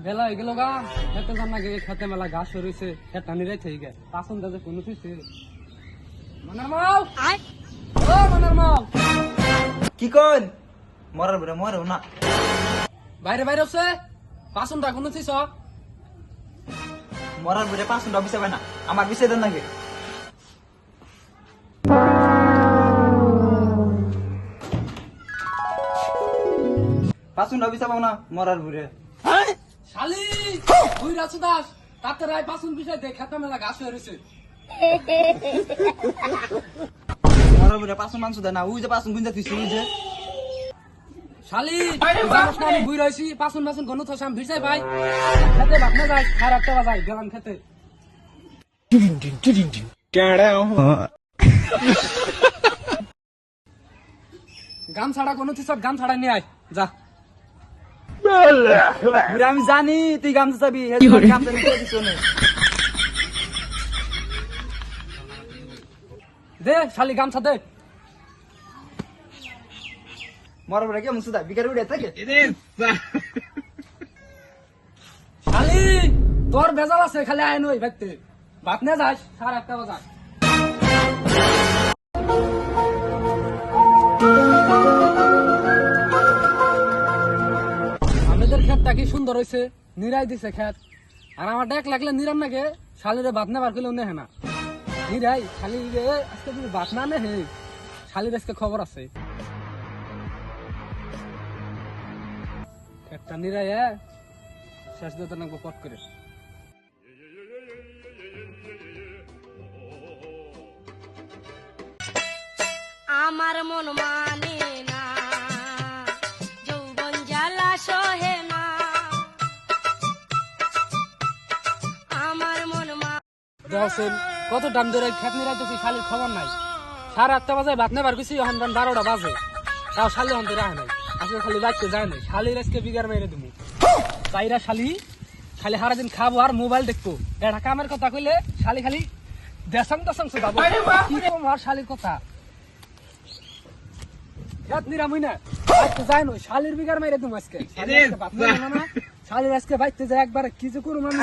বেলা হয়ে গেল গা খেতে জানা গে খেতে মেলা ঘাস হয়েছে খেতা নিরাই থেকে গে পাচন দাজে কোনো থইছে মানার মাও ও মানার মাও কি কইন মরার বরে মরেও না বাইরে বাইরে হচ্ছে পাচনটা কোনো থইছ মরার বরে 500 টাকা বিছাবে না আমার বিছে দেন নাকি পাঁচশো টাকা বিছাবো না মরার বরে শালি তুই রাছু দাস তাতে রায় পাচন বিষয় দে খেতে মেলা ঘাস হয়েছে মরার বরে 500 মাংস দেয় না ওই যে 500 গুঞ্জা তুই শুনি যে শালি জানাস না আমি বুই রইছি পাচন পাচন গনু থস আমি ভিজাই ভাই খেতে ভাত না যাই খার একটা বাজাই গেলাম খেতে গাম ছাড়া কোনো থিস গাম ছাড়া নিয়ে আয় যা বরে আমি জানি তুই গামছা চাবি গামছা নিতে দিছ না দে শালি গামছা দে মরার বরে কেমন সুদা বিকার উড়ে থাকে শালি তোর বেজাল আছে খালি আয় নই ভাবতে ভাত না যাস সার একটা বাজার আমাদের ক্ষেতটা কি সুন্দর হয়েছে নিরাই দিছে ক্ষেত আর আমার ডাক লাগলে নিরাম নাকি শালিরে ভাত না বার করলেও নেহে না নিরাই শালি আজকে তুমি ভাত না নেহে শালির আজকে খবর আছে একটা নিরাই শেষ দিতে নাকবো পট করে আমার মন মানে না যৌবন জ্বালা সহে না আমার মন দেখছেন কত দাম ধরে খেত নিরাইতেছি শালির খবর নাই সাড়ে 8টা বাজে ভাত নেবার গেছি এখন 12টা বাজে তাও শালি হন রাখে নাই আজকে খালি বাইতে যায় নাই শালির আজকে বিঘার মেরে দেবো তাইরা শালি খালি সারাদিন খাবো আর মোবাইল দেখবো এটা কামের কথা কইলে শালি খালি দেশাং দেশাং শুধাবো কি কম আর শালির কথা খেত নিরামই না বাইতে যায় নই শালির বিঘার মেরে দেবো আজকে শালির আজকে ভাত নেবে না শালির আজকে বাইতে যায় একবারে কি যে করুম আমি